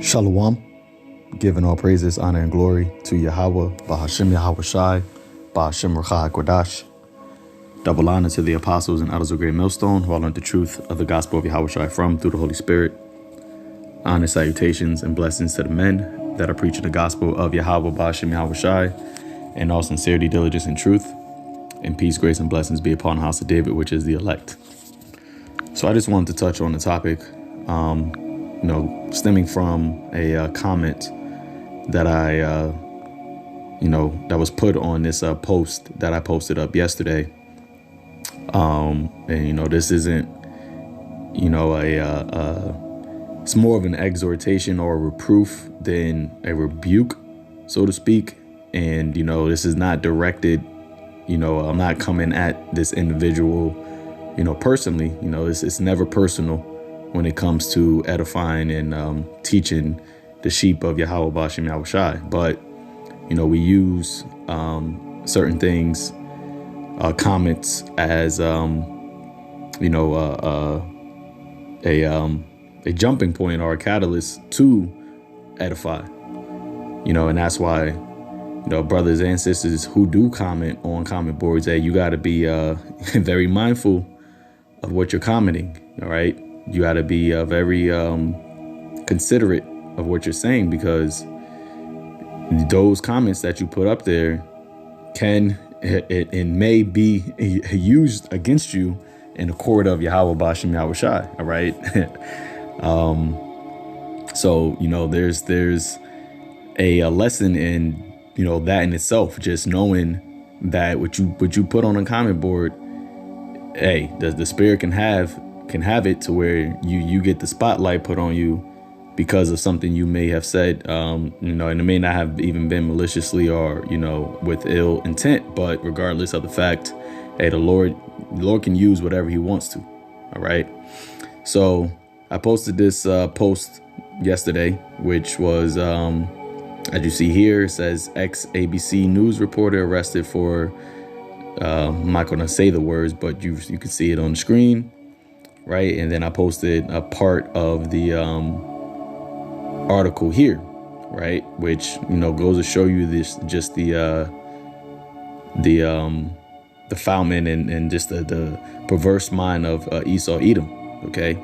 Shalom, giving all praises, honor, and glory to Yahweh, Bahashem Yahweh Shai, Bahashem Ruchah HaKodash. Double honor to the apostles and elders of Great Millstone who all learned the truth of the gospel of Yahweh Shai through the Holy Spirit. Honor, salutations, and blessings to the men that are preaching the gospel of Yahweh, Bahashem Yahweh Shai, in all sincerity, diligence, and truth. And peace, grace, and blessings be upon the house of David, which is the elect. So I just wanted to touch on the topic, stemming from a comment that that was put on this post that I posted up yesterday. This isn't, it's more of an exhortation or a reproof than a rebuke, so to speak. And, this is not directed, I'm not coming at this individual, personally. It's never personal when it comes to edifying and teaching the sheep of Yahweh Bashem Yahweh Shai. But, we use certain things, comments as, a jumping point or a catalyst to edify, and that's why, brothers and sisters who do comment on comment boards, you got to be very mindful of what you're commenting. All right. You got to be very considerate of what you're saying, because those comments that you put up there it may be used against you in the court of Yahweh Bashem Yahweh Shai. All right. So, there's a lesson in, that in itself, just knowing that what you put on a comment board, hey, the spirit can have it to where you get the spotlight put on you because of something you may have said, and it may not have even been maliciously or, with ill intent. But regardless of the fact, hey, the Lord can use whatever he wants to. All right. So I posted this post yesterday, which was, as you see here, it says ex-ABC news reporter arrested for, I'm not going to say the words, but you can see it on the screen. Right. And then I posted a part of the article here. Right. Which, goes to show you the defilement and just the perverse mind of Esau Edom. OK.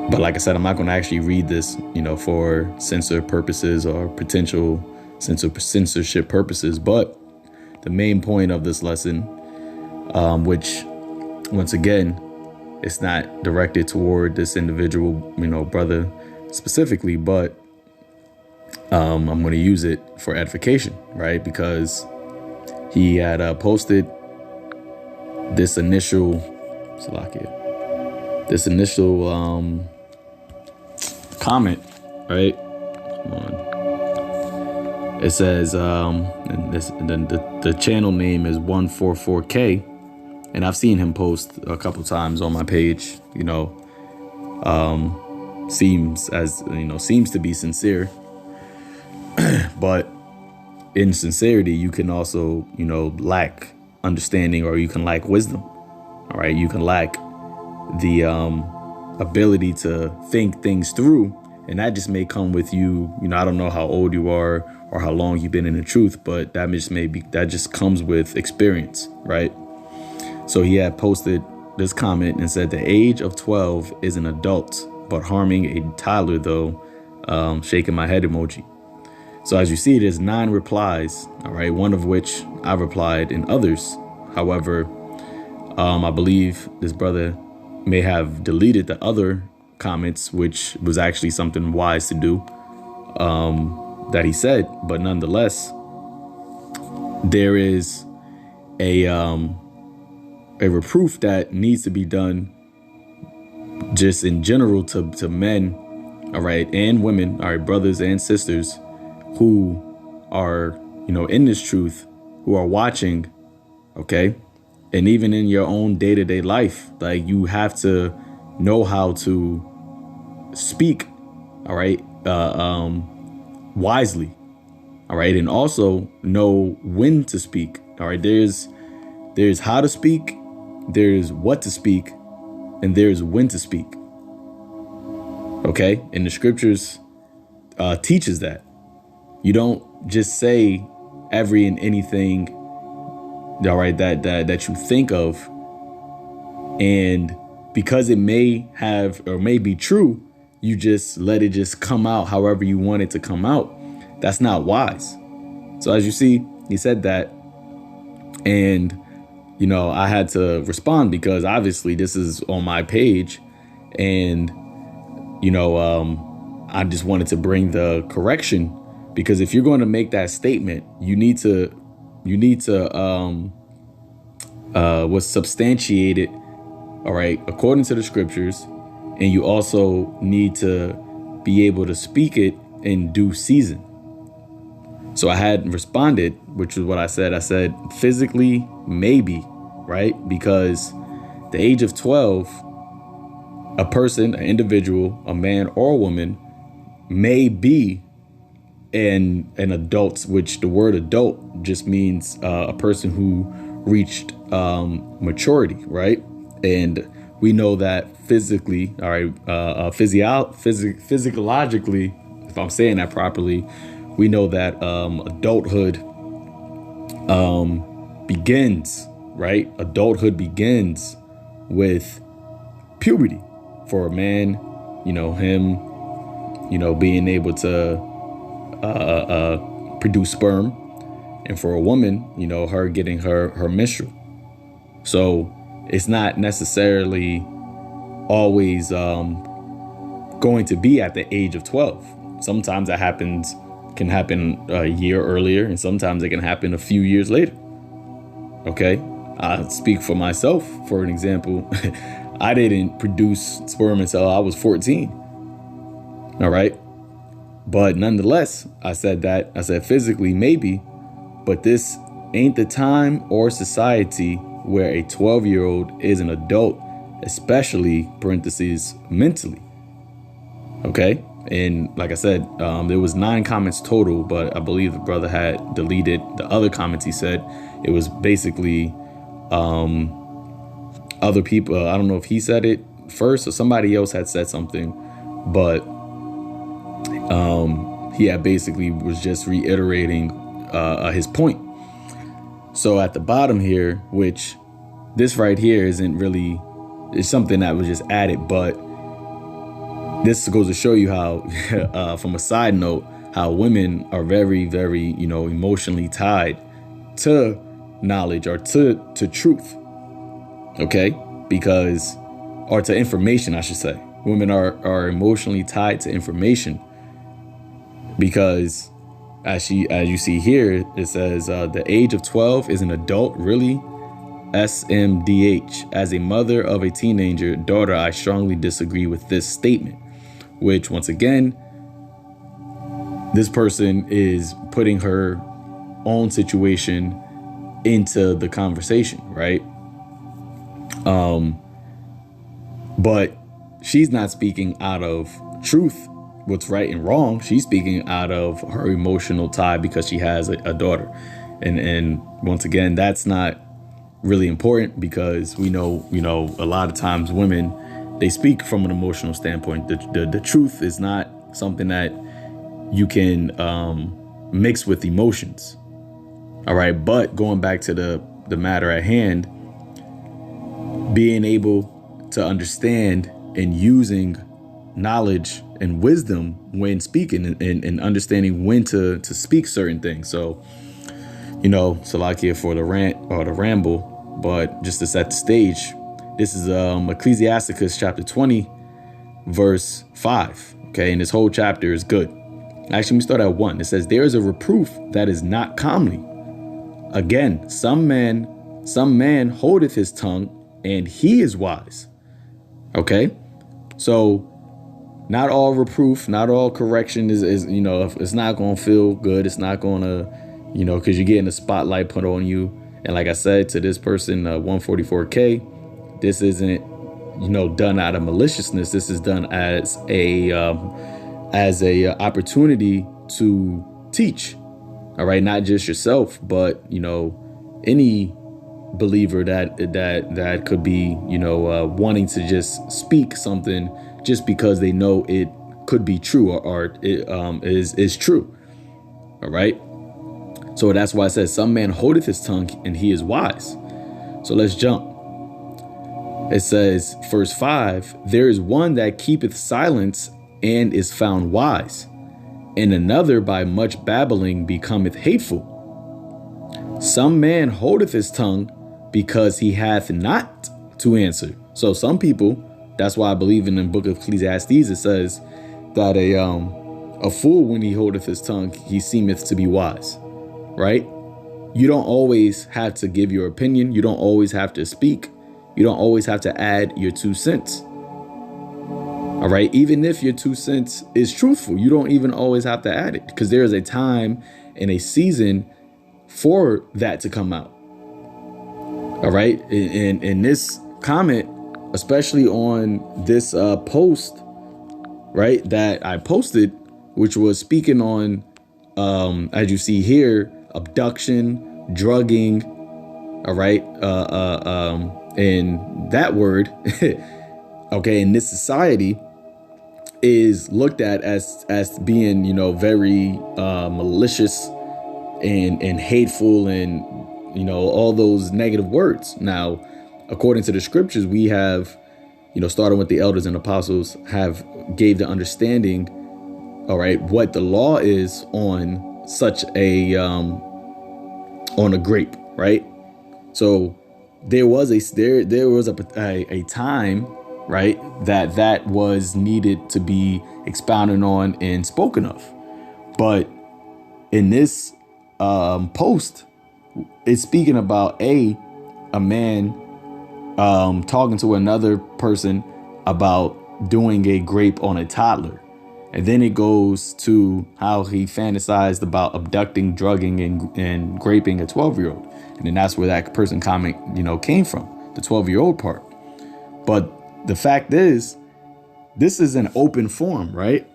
But like I said, I'm not going to actually read this, for censor purposes or potential censorship purposes. But the main point of this lesson, which once again, it's not directed toward this individual, brother specifically, but I'm going to use it for edification, right? Because he had posted this initial comment, right? Come on. It says, and the channel name is 144K. And I've seen him post a couple times on my page, seems to be sincere. But in sincerity, you can also, lack understanding, or you can lack wisdom. All right. You can lack the ability to think things through. And that just may come with you. I don't know how old you are or how long you've been in the truth, but that just comes with experience. Right. So he had posted this comment and said, the age of 12 is an adult, but harming a toddler, though, shaking my head emoji. So as you see, there's 9 replies. All right. One of which I replied and others. However, I believe this brother may have deleted the other comments, which was actually something wise to do, that he said. But nonetheless, there is a reproof that needs to be done just in general to men, all right, and women, all right, brothers and sisters who are, in this truth, who are watching, okay, and even in your own day-to-day life, like, you have to know how to speak, all right, wisely, all right, and also know when to speak, all right. There's how to speak, there's what to speak, and there's when to speak. Okay. In the scriptures, teaches that. You don't just say every and anything, all right, that you think of, and because it may have or may be true, you just let it just come out however you want it to come out. That's not wise. So as you see, he said that, and I had to respond because obviously this is on my page, and I just wanted to bring the correction, because if you're going to make that statement, you need to substantiate it, all right, according to the scriptures, and you also need to be able to speak it in due season. So I had responded, which is what I said. I said physically, maybe, right? Because the age of 12, a person, an individual, a man or a woman, may be an adult, which the word adult just means a person who reached maturity, right? And we know that physically, all right, physiologically, if I'm saying that properly, we know that adulthood begins, right? Adulthood begins with puberty. For a man, him, being able to produce sperm, and for a woman, her getting her menstrual. So it's not necessarily always going to be at the age of 12. Sometimes that can happen a year earlier, and sometimes it can happen a few years later. Okay, I speak for myself. For an example, I didn't produce sperm until I was 14. All right. But nonetheless, I said physically, maybe, but this ain't the time or society where a 12-year-old is an adult, especially parentheses mentally. Okay. And like I said, there was 9 comments total, but I believe the brother had deleted the other comments. He said it was basically other people. I don't know if he said it first or somebody else had said something, but he had basically was just reiterating his point. So at the bottom here, which this right here isn't really, it's something that was just added, but this goes to show you how, from a side note, how women are very, very, emotionally tied to knowledge or to truth. Okay, because, or to information, I should say. Women are emotionally tied to information, because as you see here, it says the age of 12 is an adult, really? SMDH. As a mother of a teenager daughter, I strongly disagree with this statement, which once again, this person is putting her own situation into the conversation, right? But she's not speaking out of truth, what's right and wrong. She's speaking out of her emotional tie because she has a daughter. And once again, that's not really important, because we know, a lot of times women, they speak from an emotional standpoint. The truth is not something that you can mix with emotions. All right. But going back to the matter at hand, being able to understand and using knowledge and wisdom when speaking, and understanding when to speak certain things. So, Salakia for the rant or the ramble, but just to set the stage, this is Ecclesiasticus chapter 20, verse 5. Okay, and this whole chapter is good. Actually, we start at 1. It says, there is a reproof that is not comely. Again, some man holdeth his tongue, and he is wise. Okay, so not all reproof, not all correction is it's not going to feel good. It's not going to, because you're getting the spotlight put on you. And like I said to this person, 144K, this isn't, done out of maliciousness. This is done as a opportunity to teach. All right, not just yourself, but any believer that could be wanting to just speak something just because they know it could be true or is true. All right. So that's why it says some man holdeth his tongue and he is wise. So let's jump. It says, verse 5, there is one that keepeth silence and is found wise, and another by much babbling becometh hateful. Some man holdeth his tongue because he hath not to answer. So some people, that's why I believe in the book of Ecclesiastes, it says that a fool, when he holdeth his tongue, he seemeth to be wise, right? You don't always have to give your opinion. You don't always have to speak. You don't always have to add your 2 cents. All right. Even if your 2 cents is truthful, you don't even always have to add it, because there is a time and a season for that to come out. All right. In this comment, especially on this post, right, that I posted, which was speaking on, as you see here, abduction, drugging. All right. And that word, okay, in this society is looked at as being, very malicious and hateful and, all those negative words. Now, according to the scriptures, we have, starting with the elders and apostles, have gave the understanding, all right, what the law is on such a grape, right? So there was a time, right, that was needed to be expounded on and spoken of. But in this post, it's speaking about a man talking to another person about doing a grape on a toddler. And then it goes to how he fantasized about abducting, drugging, and graping a 12-year-old. And then that's where that person comment, came from, the 12-year-old part. But the fact is, this is an open forum, right?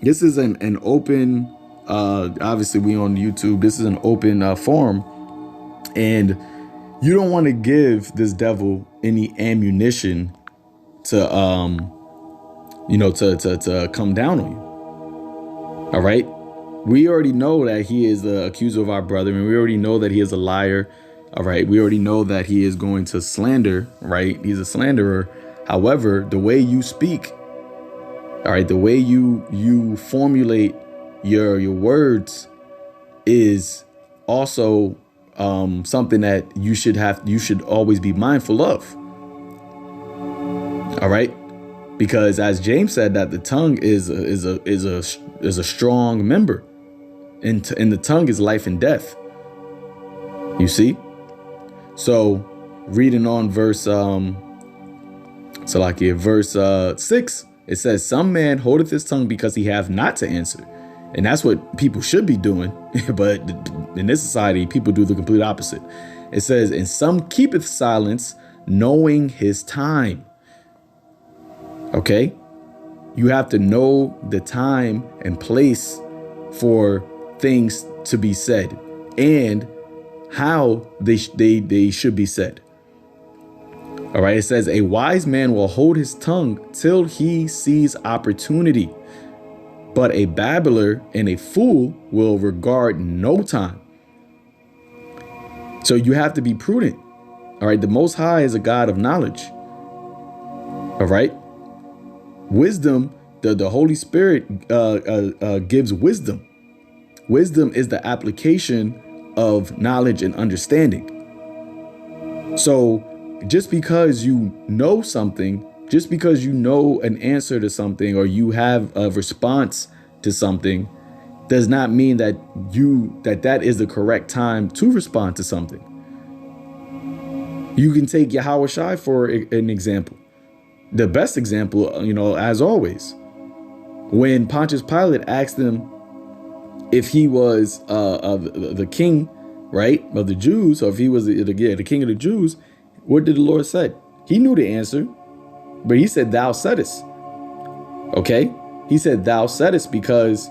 This is an open, obviously we on YouTube, this is an open forum. And you don't want to give this devil any ammunition to, to come down on you. All right. We already know that he is the accuser of our brother, and we already know that he is a liar. All right. We already know that he is going to slander. Right. He's a slanderer. However, the way you speak, all right, the way you formulate your words is also something that you should always be mindful of. All right. Because as James said, that the tongue is a strong member, and the tongue is life and death. You see? So reading on verse 6, it says, some man holdeth his tongue because he hath not to answer. And that's what people should be doing. But in this society, people do the complete opposite. It says, and some keepeth silence, knowing his time. Okay, you have to know the time and place for things to be said and how they should be said. All right, it says a wise man will hold his tongue till he sees opportunity, but a babbler and a fool will regard no time. So you have to be prudent. All right, the Most High is a God of knowledge. All right. Wisdom, the Holy Spirit gives wisdom. Wisdom is the application of knowledge and understanding. So just because you know something, just because you know an answer to something, or you have a response to something, does not mean that that is the correct time to respond to something. You can take Yahweh Shai for an example. The best example, as always, when Pontius Pilate asked him if he was the king, right, of the Jews, or if he was the king of the Jews, what did the Lord say? He knew the answer, but he said, thou saidest. Okay, he said, thou saidest, because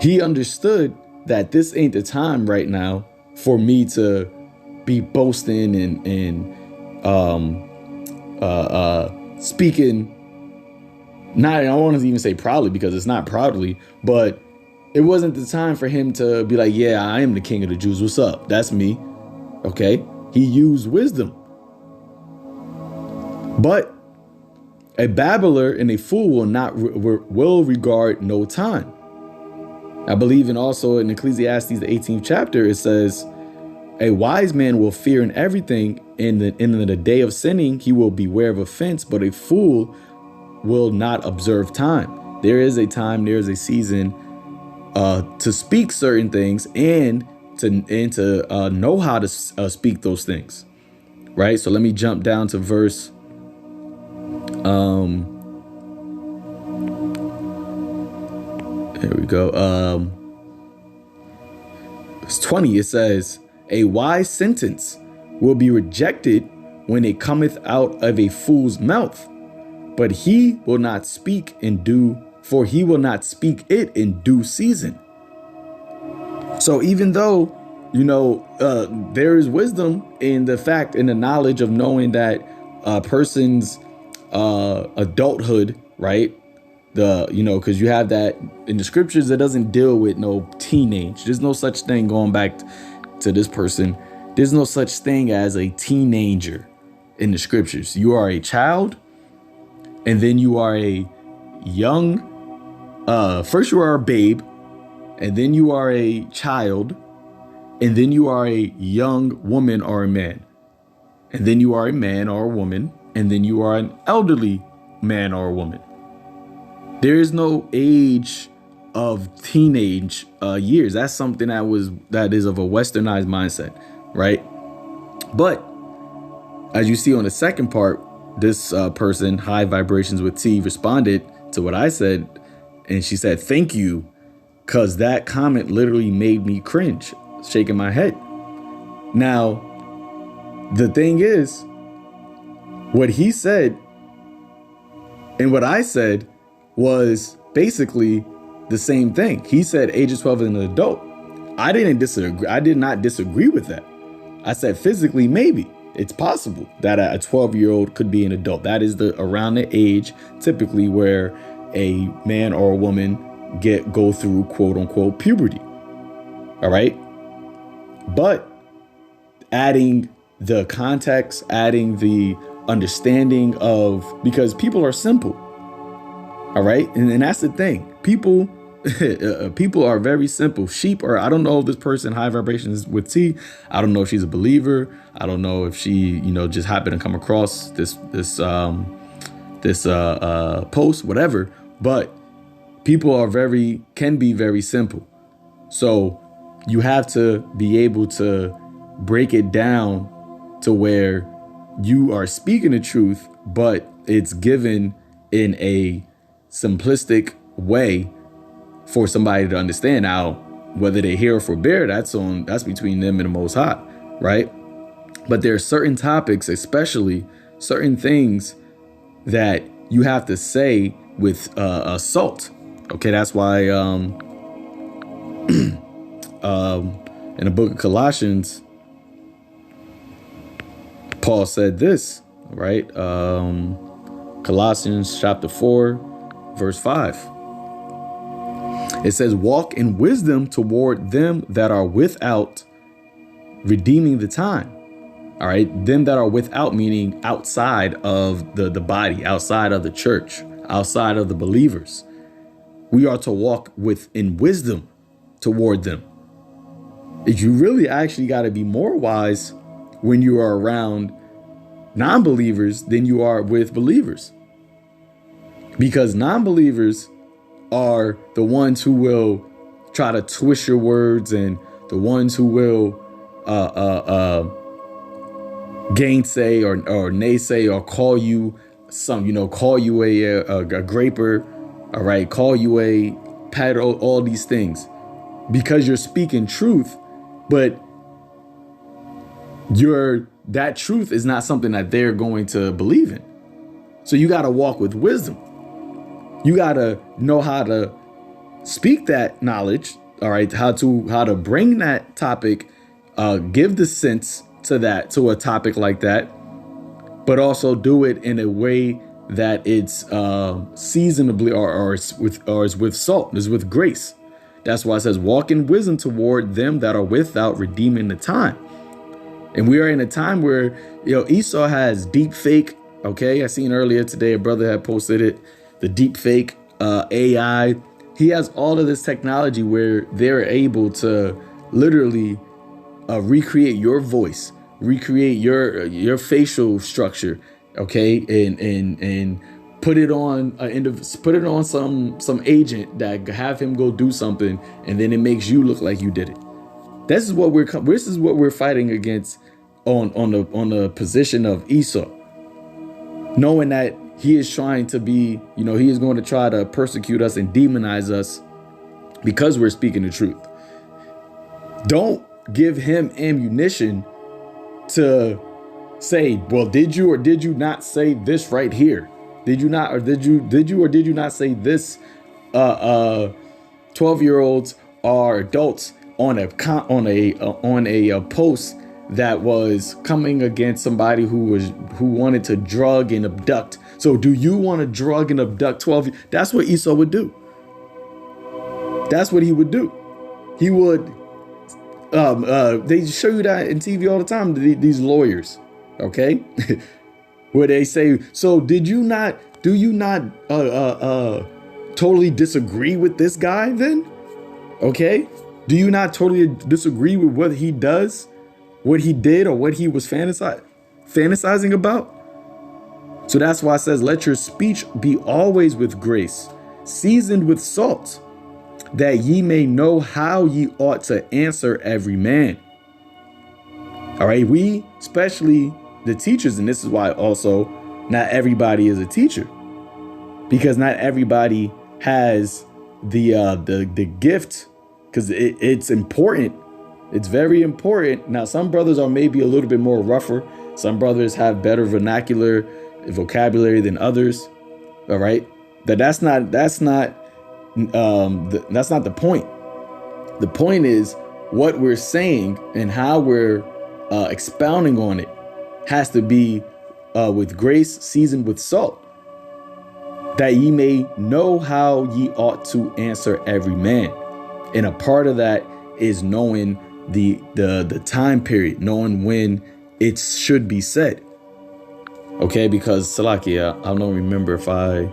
he understood that this ain't the time right now for me to be boasting and speaking Not, I don't want to even say proudly, because it's not proudly, but it wasn't the time for him to be like, yeah, I am the king of the Jews. What's up? That's me. Okay. He used wisdom. But a babbler and a fool will regard no time. I believe also in Ecclesiastes, the 18th chapter, it says, a wise man will fear in everything. In the day of sinning, he will beware of offense, but a fool will not observe time. There is a time, there is a season to speak certain things and to know how to speak those things. Right. So let me jump down to verse. Here we go. It's 20. It says, a wise sentence will be rejected when it cometh out of a fool's mouth, but he will not speak for he will not speak it in due season. So even though, there is wisdom in the fact, in the knowledge of knowing that a person's adulthood, right? Because you have that in the scriptures, that doesn't deal with no teenage. There's no such thing, going back to this person. There's no such thing as a teenager in the scriptures. You are a child, and then you are a young, first you are a babe, and then you are a child, and then you are a young woman or a man, and then you are a man or a woman, and then you are an elderly man or a woman. There is no age of teenage years. That's something that is of a westernized mindset, right? But as you see on the second part, this person, High Vibrations with T, responded to what I said, and she said, thank you, because that comment literally made me cringe, shaking my head. Now, the thing is, what he said and what I said was basically the same thing. He said age of 12 as an adult. I did not disagree with that. I said physically, maybe it's possible that a 12-year-old could be an adult. That is around the age typically where a man or a woman go through quote unquote puberty. All right. But adding the context, adding the understanding of, because people are simple. All right. And that's the thing. People are very simple. Sheep are, I don't know if this person, High Vibrations with T, I don't know if she's a believer. I don't know if she, just happened to come across this post, whatever. But people can be very simple. So you have to be able to break it down to where you are speaking the truth, but it's given in a simplistic way for somebody to understand. Now, whether they hear or forbear, that's between them and the Most High, right? But there are certain topics, especially certain things, that you have to say with assault. Okay, that's why in the book of Colossians, Paul said this, right? Colossians chapter 4, verse 5. It says, walk in wisdom toward them that are without, redeeming the time. All right. Them that are without, meaning outside of the body, outside of the church, outside of the believers. We are to walk in wisdom toward them. You really actually got to be more wise when you are around non-believers than you are with believers. Because non-believers are the ones who will try to twist your words, and the ones who will gainsay or naysay, or call you call you a graper, all right, call you a peddler, all these things, because you're speaking truth, but that truth is not something that they're going to believe in. So you got to walk with wisdom. You got to know how to speak that knowledge. All right. How to bring that topic, give the sense to a topic like that, but also do it in a way that it's seasonably or is with salt, is with grace. That's why it says, walk in wisdom toward them that are without, redeeming the time. And we are in a time where, Esau has deep fake. Okay, I seen earlier today a brother had posted it, the deep fake AI. He has all of this technology where they're able to literally recreate your voice, recreate your facial structure, okay, and put it on some agent that have him go do something, and then it makes you look like you did it. This is what we're fighting against on the position of Esau, knowing that he is trying to be, he is going to try to persecute us and demonize us because we're speaking the truth. Don't give him ammunition to say, well, did you or did you not say this right here? Did you not, or did you not say this? 12-year-olds are adults on a post that was coming against somebody who wanted to drug and abduct. So do you want to drug and abduct 12? That's what Esau would do. That's what he would do. He would. They show you that in TV all the time. These lawyers, okay, where they say, so do you not totally disagree with this guy then? Okay, do you not totally disagree with what he does, what he did, or what he was fantasizing about? So that's why it says, let your speech be always with grace, seasoned with salt, that ye may know how ye ought to answer every man. All right, we, especially the teachers, and this is why also not everybody is a teacher, because not everybody has the gift, because it's important. It's very important. Now, some brothers are maybe a little bit more rougher. Some brothers have better vocabulary than others. All right, that's not the point. The point is what we're saying and how we're expounding on it has to be with grace, seasoned with salt, that ye may know how ye ought to answer every man. And a part of that is knowing the time period, knowing when it should be said. Okay, because Salakia, I don't remember if I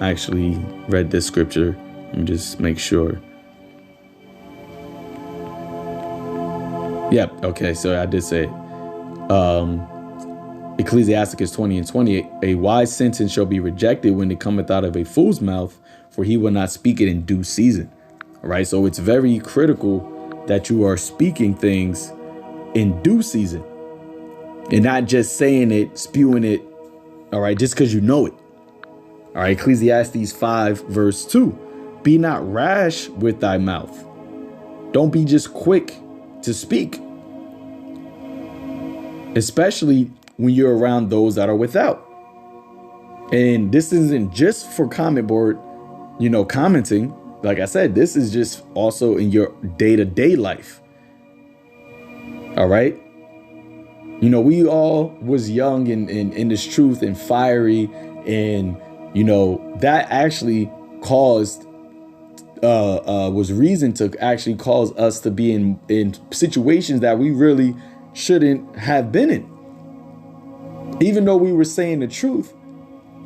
actually read this scripture. Let me just make sure. Yep. Okay. So I did say it. Ecclesiasticus 20:20. A wise sentence shall be rejected when it cometh out of a fool's mouth, for he will not speak it in due season. All right. So it's very critical that you are speaking things in due season and not just saying it, spewing it. All right. Just because you know it. All right, Ecclesiastes 5 verse 2. Be not rash with thy mouth. Don't be just quick to speak, especially when you're around those that are without. And this isn't just for comment board, commenting. Like I said, this is just also in your day-to-day life. All right. We all was young and in this truth and fiery, and that actually caused was reason to actually cause us to be in situations that we really shouldn't have been in. Even though we were saying the truth,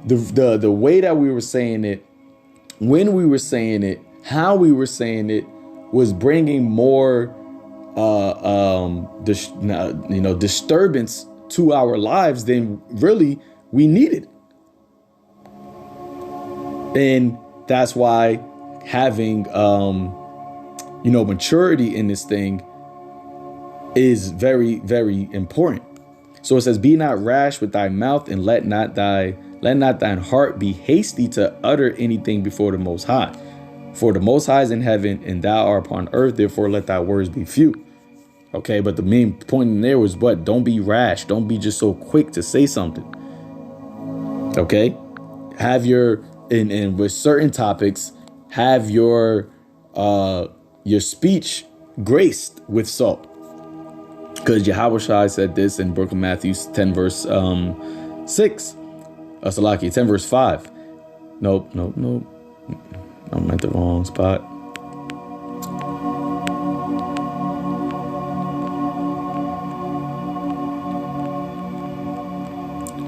the way that we were saying it, when we were saying it, how we were saying it, was bringing more disturbance to our lives than really we needed. And that's why having, maturity in this thing is very, very important. So it says, be not rash with thy mouth, and let not thine heart be hasty to utter anything before the Most High. For the Most High is in heaven, and thou art upon earth. Therefore, let thy words be few. Okay, but the main point in there was what? Don't be rash. Don't be just so quick to say something. Okay, have your and with certain topics, have your speech graced with salt. Because Yahushua said this in Book of Matthew 10 verse 6. Salaki, 10 verse 5. Nope. I'm at the wrong spot.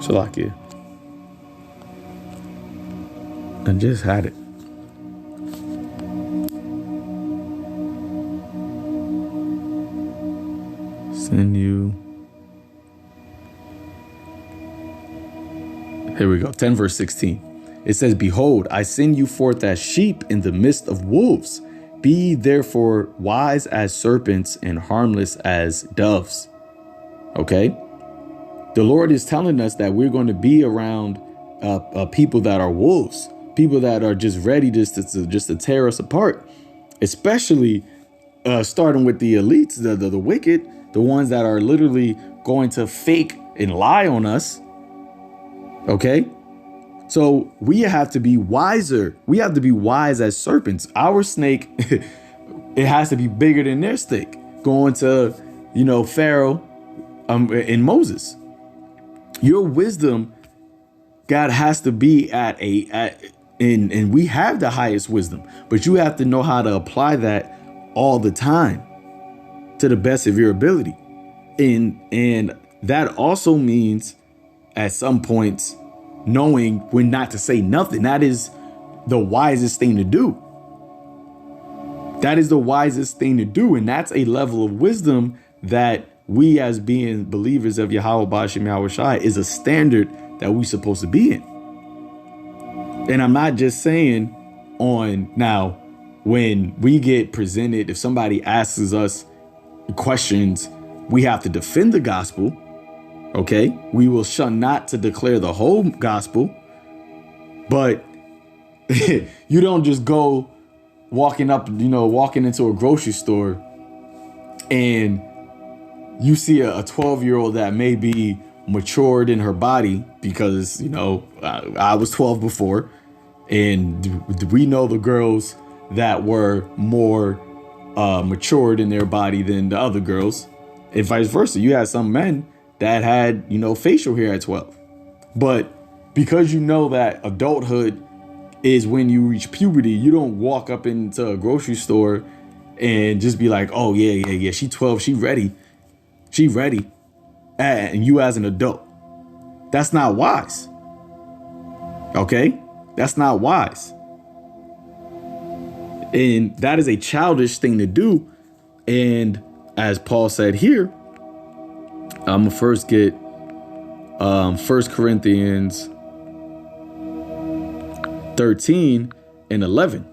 Salaki. I just had it. Send you. Here we go. 10 verse 16. It says, behold, I send you forth as sheep in the midst of wolves. Be therefore wise as serpents and harmless as doves. Okay. The Lord is telling us that we're going to be around people that are wolves, people that are just ready just to tear us apart, especially starting with the elites, the wicked, the ones that are literally going to fake and lie on us. OK, so we have to be wiser. We have to be wise as serpents. Our snake, it has to be bigger than their snake. Going to, Pharaoh and Moses. Your wisdom, God has to be and we have the highest wisdom, but you have to know how to apply that all the time to the best of your ability. And that also means at some points knowing when not to say nothing. That is the wisest thing to do. That is the wisest thing to do. And that's a level of wisdom that we as being believers of Yahweh B'Shem Yahushai is a standard that we're supposed to be in. And I'm not just saying on now, when we get presented, if somebody asks us questions, we have to defend the gospel. OK, we will shun not to declare the whole gospel. But you don't just go walking into a grocery store and you see a 12-year-old that may be matured in her body because, I was 12 before. And we know the girls that were more matured in their body than the other girls, and vice versa. You had some men that had, facial hair at 12. But because you know that adulthood is when you reach puberty, you don't walk up into a grocery store and just be like, oh, yeah. She 12. She ready. And you as an adult. That's not wise. OK, that's not wise. And that is a childish thing to do. And as Paul said here, I'm going to first get 1 Corinthians 13 and 11.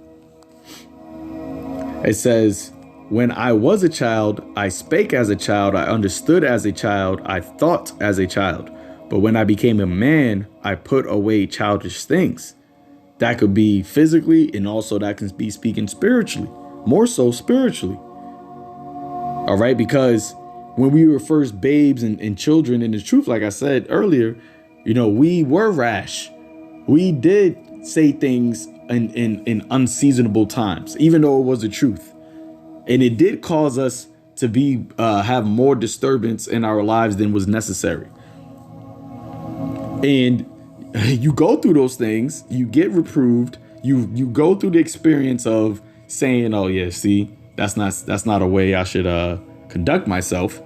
It says, when I was a child, I spake as a child, I understood as a child, I thought as a child. But when I became a man, I put away childish things. That could be physically, and also that can be speaking spiritually, more so spiritually. All right, because when we were first babes and children in the truth, like I said earlier, we were rash. We did say things in unseasonable times, even though it was the truth. And it did cause us to be have more disturbance in our lives than was necessary. And you go through those things, you get reproved, you go through the experience of saying, oh, yeah, see, that's not a way I should conduct myself.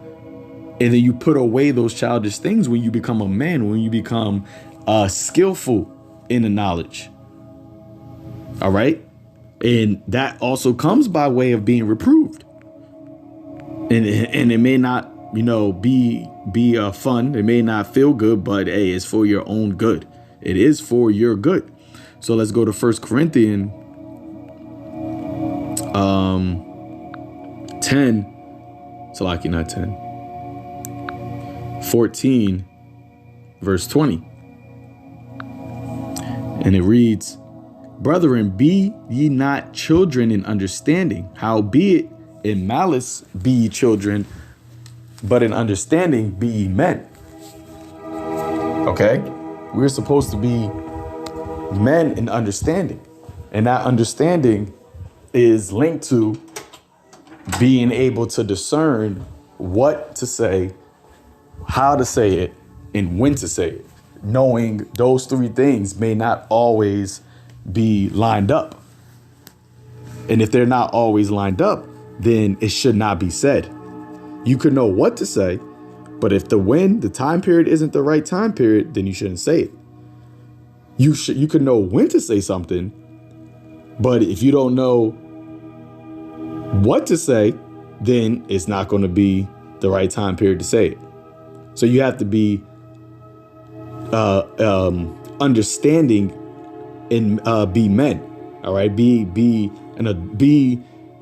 And then you put away those childish things when you become a man, when you become skillful in the knowledge. All right. And that also comes by way of being reproved. And it may not, be fun. It may not feel good, but hey, it's for your own good. It is for your good. So let's go to 1 Corinthians 10. Salaki, not 10. 14, verse 20. And it reads, brethren, be ye not children in understanding, howbeit in malice be ye children, but in understanding be ye men. Okay, we're supposed to be men in understanding, and that understanding is linked to being able to discern what to say, how to say it, and when to say it. Knowing those three things may not always be lined up. And if they're not always lined up, then it should not be said. You could know what to say, but if the time period isn't the right time period, then you shouldn't say it. You could know when to say something, but if you don't know what to say, then it's not going to be the right time period to say it. So you have to be understanding and be men. All right. Be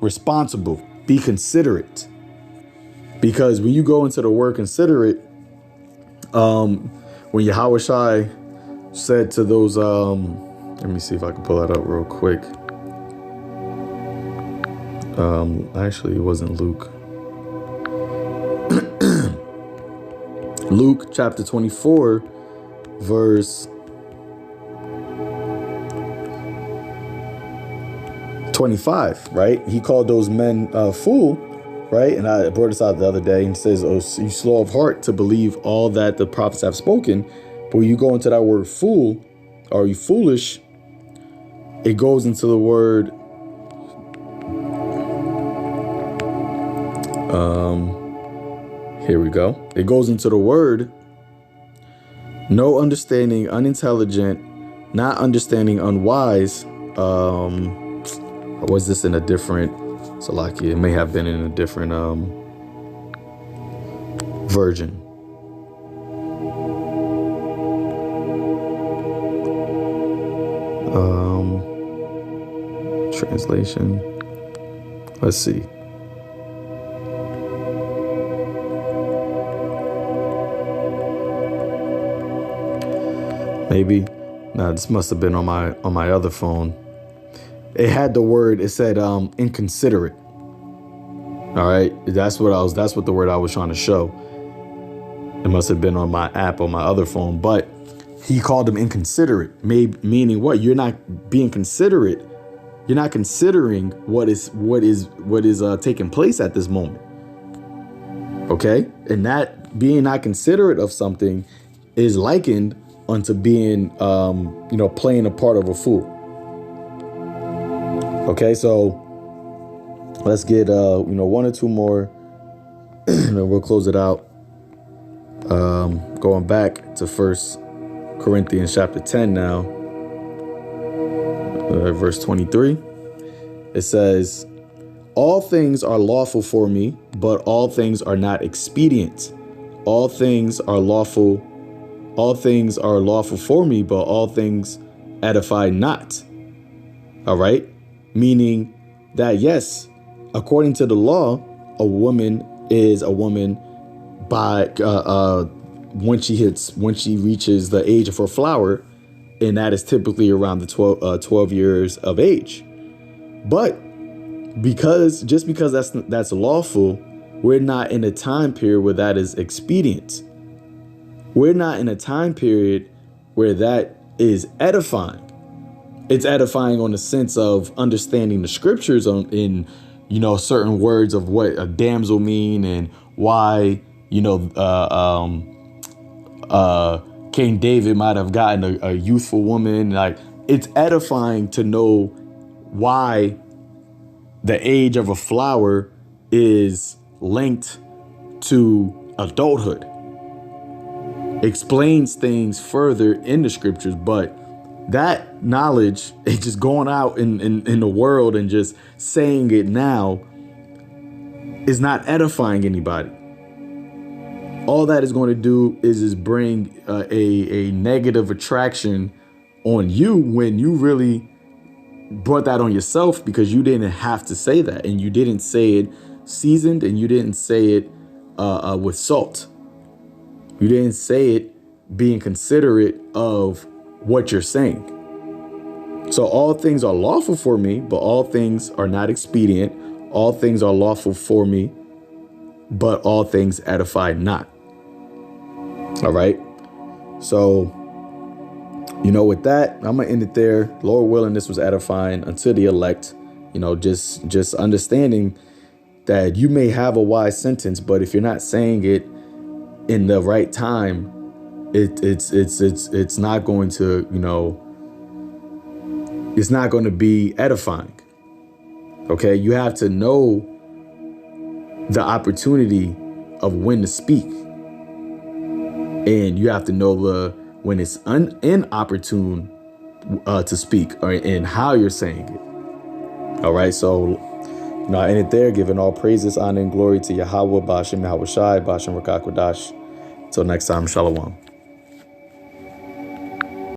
responsible. Be considerate. Because when you go into the word considerate, when Yahweh Shai said to those, let me see if I can pull that up real quick. Actually, it wasn't Luke. Luke chapter 24, verse 25, right? He called those men fool, right? And I brought this out the other day and says, oh, you slow of heart to believe all that the prophets have spoken. But when you go into that word fool, or you foolish, it goes into the word here we go. It goes into the word no understanding, unintelligent, not understanding, unwise. Was this in a different Salaki? It may have been in a different version. Translation. Let's see. Maybe. Nah, this must have been on my other phone. It had the word, it said inconsiderate. All right. That's what the word I was trying to show. It must have been on my app on my other phone, but he called them inconsiderate, meaning what? You're not being considerate. You're not considering what is taking place at this moment. Okay. And that being not considerate of something is likened unto being, playing a part of a fool. Okay, so let's get, one or two more, and then we'll close it out. Going back to 1 Corinthians chapter 10 now, verse 23. It says, all things are lawful for me, but all things are not expedient. All things are lawful for me, but all things edify not. All right. Meaning that, yes, according to the law, a woman is a woman by when she reaches the age of her flower. And that is typically around the 12 years of age. But because that's lawful, we're not in a time period where that is expedient. We're not in a time period where that is edifying. It's edifying on the sense of understanding the scriptures in certain words of what a damsel mean and why, King David might have gotten a youthful woman. Like, it's edifying to know why the age of a flower is linked to adulthood. Explains things further in the scriptures, but that knowledge is just going out in the world and just saying it now is not edifying anybody. All that is going to do is just bring a negative attraction on you when you really brought that on yourself, because you didn't have to say that, and you didn't say it seasoned, and you didn't say it with salt. You didn't say it being considerate of what you're saying. So all things are lawful for me, but all things are not expedient. All things are lawful for me, but all things edify not. All right. So, with that, I'm going to end it there. Lord willing, this was edifying unto the elect, just understanding that you may have a wise sentence, but if you're not saying it in the right time, it's not going to, it's not going to be edifying. Okay, you have to know the opportunity of when to speak, and you have to know when it's inopportune to speak, or and how you're saying it. All right, so I end it there, giving all praises, honor, and glory to Yahweh, Bashem Yahweh Shai, Bashem Rakakwadash. Until next time, Shalom.